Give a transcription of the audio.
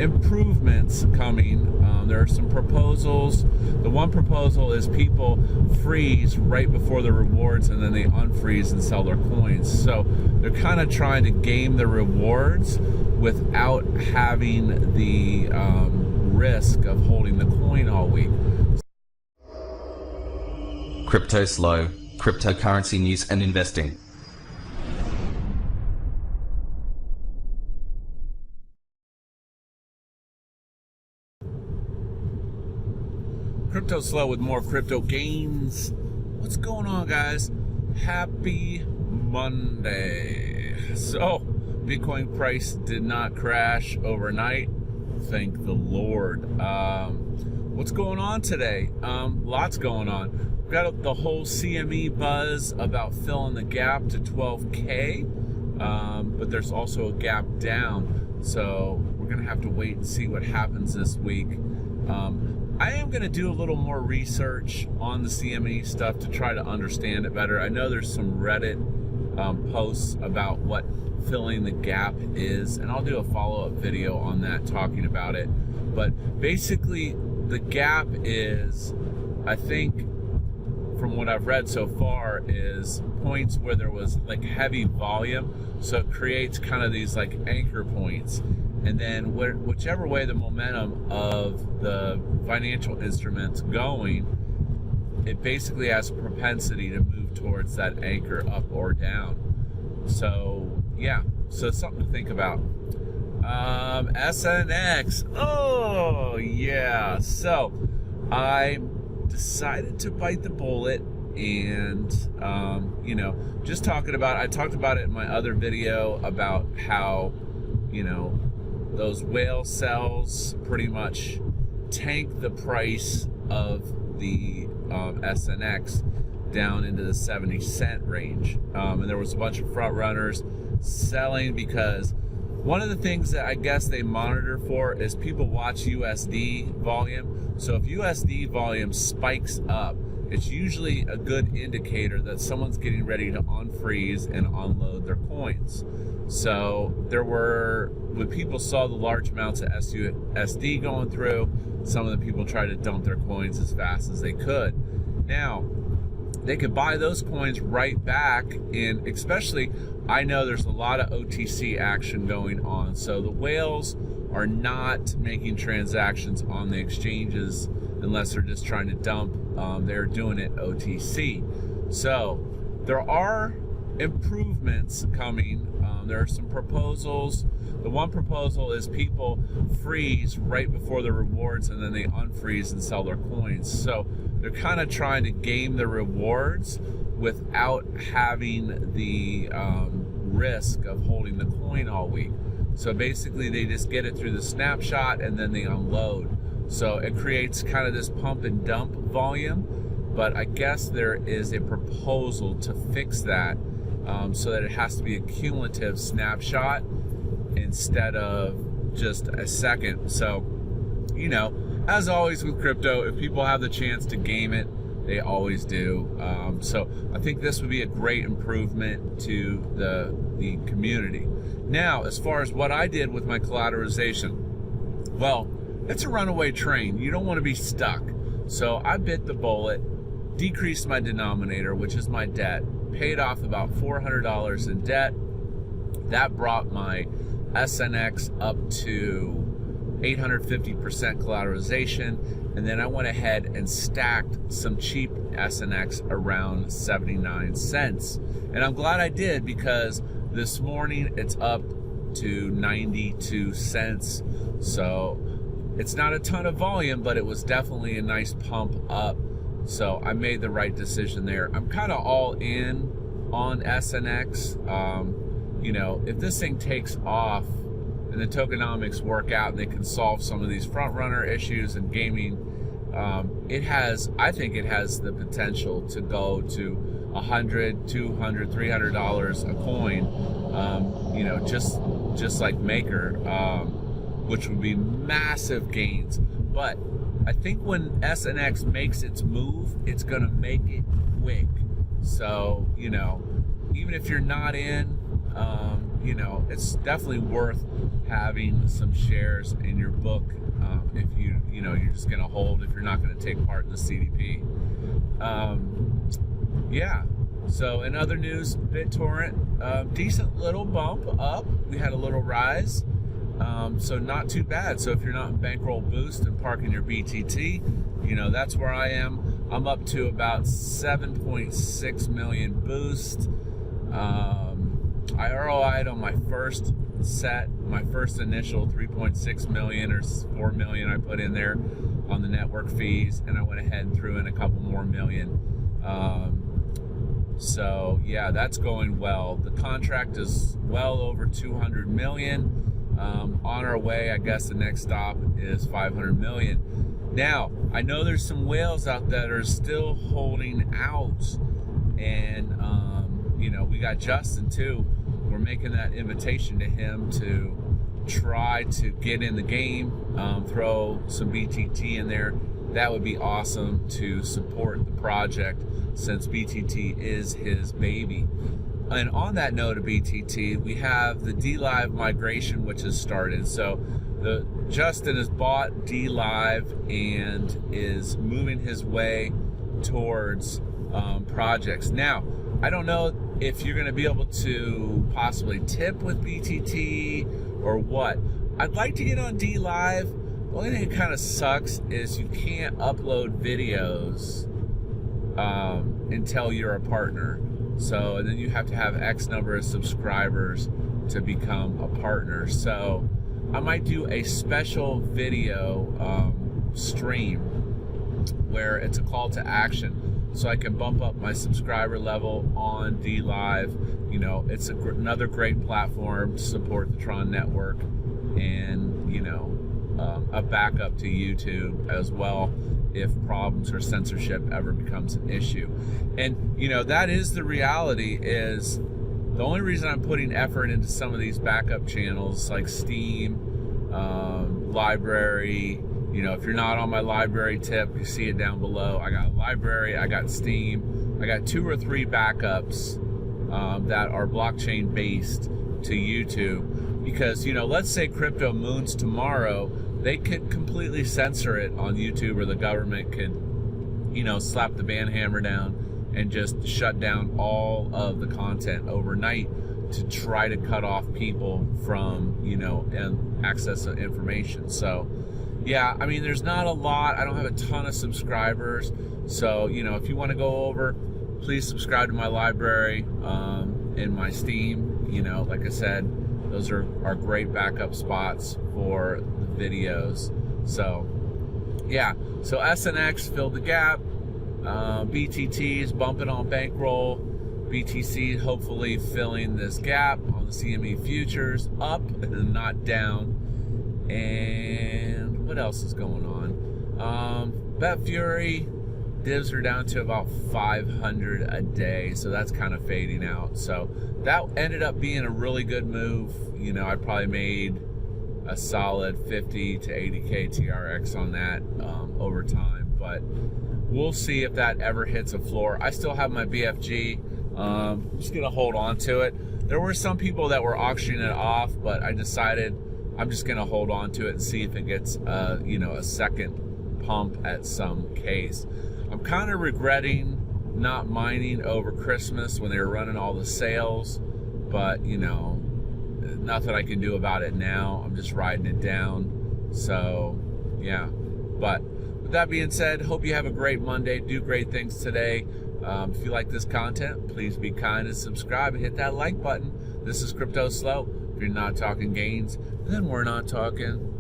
improvements coming. There are some proposals. The one proposal is people freeze right before the rewards and then they unfreeze and sell their coins. So they're kind of trying to game the rewards without having the risk of holding the coin all week. CryptoSLO, cryptocurrency news and investing. CryptoSLO with more crypto gains. What's going on, guys? Happy Monday. So, Bitcoin price did not crash overnight. Thank the Lord. What's going on today? Lots going on. We've got the whole CME buzz about filling the gap to 12K, but there's also a gap down. So we're going to have to wait and see what happens this week. I am going to do a little more research on the CME stuff to try to understand it better. I know there's some Reddit posts about what filling the gap is, and I'll do a follow-up video on that talking about it. But basically, the gap is, I think, from what I've read so far, is points where there was like heavy volume, so it creates kind of these like anchor points. And then whichever way the momentum of the financial instrument's going, it basically has a propensity to move towards that anchor up or down. So yeah, so something to think about. SNX, oh yeah. So I decided to bite the bullet and just talking about, I talked about it in my other video about how, those whale sells pretty much tank the price of the SNX down into the 70-cent range. And there was a bunch of front runners selling because one of the things that I guess they monitor for is people watch USD volume. So if USD volume spikes up, it's usually a good indicator that someone's getting ready to unfreeze and unload their coins. So there were, when people saw the large amounts of USD going through, some of the people tried to dump their coins as fast as they could. Now, they could buy those coins right back in, especially, I know there's a lot of OTC action going on. So the whales are not making transactions on the exchanges unless they're just trying to dump. They're doing it OTC. So there are improvements coming. There are some proposals. The one proposal is people freeze right before the rewards and then they unfreeze and sell their coins. So they're kind of trying to game the rewards without having the risk of holding the coin all week. So basically they just get it through the snapshot and then they unload. So it creates kind of this pump and dump volume, but I guess there is a proposal to fix that so that it has to be a cumulative snapshot instead of just a second. So, as always with crypto, if people have the chance to game it, they always do. So I think this would be a great improvement to the community. Now, as far as what I did with my collateralization, well, it's a runaway train. You don't want to be stuck. So I bit the bullet, decreased my denominator, which is my debt, paid off about $400 in debt. That brought my SNX up to 850% collateralization. And then I went ahead and stacked some cheap SNX around 79 cents. And I'm glad I did, because this morning it's up to 92 cents. So it's not a ton of volume, but it was definitely a nice pump up. So I made the right decision there. I'm kind of all in on SNX. If this thing takes off and the tokenomics work out and they can solve some of these front runner issues and gaming, I think it has the potential to go to $100, $200, $300 a coin, just like Maker, which would be massive gains. But I think when SNX makes its move, it's gonna make it quick. So, even if you're not in, you know, it's definitely worth having some shares in your book if you know, you're just going to hold, if you're not going to take part in the CDP. Yeah. So in other news, BitTorrent, decent little bump up. We had a little rise. So not too bad. So if you're not in bankroll boost and parking your BTT, you know, that's where I am. I'm up to about 7.6 million boost. I ROI'd on my first set, my first initial 3.6 million or 4 million I put in there on the network fees, and I went ahead and threw in a couple more million. So yeah, that's going well. The contract is well over 200 million. On our way, I guess the next stop is 500 million. Now, I know there's some whales out there that are still holding out, and you know, we got Justin too. We're making that invitation to him to try to get in the game, throw some BTT in there. That would be awesome to support the project, since BTT is his baby. And on that note of BTT, we have the DLive migration, which has started. So Justin has bought DLive and is moving his way towards projects. Now, I don't know if you're going to be able to possibly tip with BTT or what. I'd like to get on DLive. The only thing that kind of sucks is you can't upload videos until you're a partner. So, and then you have to have X number of subscribers to become a partner. So I might do a special video stream where it's a call to action, so I can bump up my subscriber level on DLive. You know, it's another great platform to support the Tron network, and, you know, a backup to YouTube as well if problems or censorship ever becomes an issue. And, you know, that is the reality. Is the only reason I'm putting effort into some of these backup channels like Steam, library. You know, if you're not on my library tip, you see it down below. I got library, I got Steam, I got 2 or 3 backups that are blockchain based to YouTube. Because, you know, let's say crypto moons tomorrow, they could completely censor it on YouTube, or the government could, you know, slap the ban hammer down and just shut down all of the content overnight to try to cut off people from, you know, and access to information. So yeah, I mean, there's not a lot. I don't have a ton of subscribers. So, you know, if you want to go over, please subscribe to my library and my Steam. You know, like I said, those are great backup spots for the videos. So yeah, so SNX filled the gap. BTT is bumping on bankroll. BTC hopefully filling this gap on the CME futures, up and not down. And what else is going on? BetFury divs are down to about 500 a day, so that's kind of fading out. So that ended up being a really good move. You know, I probably made a solid 50 to 80k TRX on that over time, but we'll see if that ever hits a floor. I still have my BFG. I'm just gonna hold on to it. There were some people that were auctioning it off, but I decided I'm just gonna hold on to it and see if it gets you know, a second pump at some case. I'm kind of regretting not mining over Christmas when they were running all the sales, but, you know, nothing I can do about it now. I'm just riding it down. So yeah, but with that being said, hope you have a great Monday. Do great things today. If you like this content, please be kind and subscribe and hit that like button. This is CryptoSLO. If you're not talking gains, then we're not talking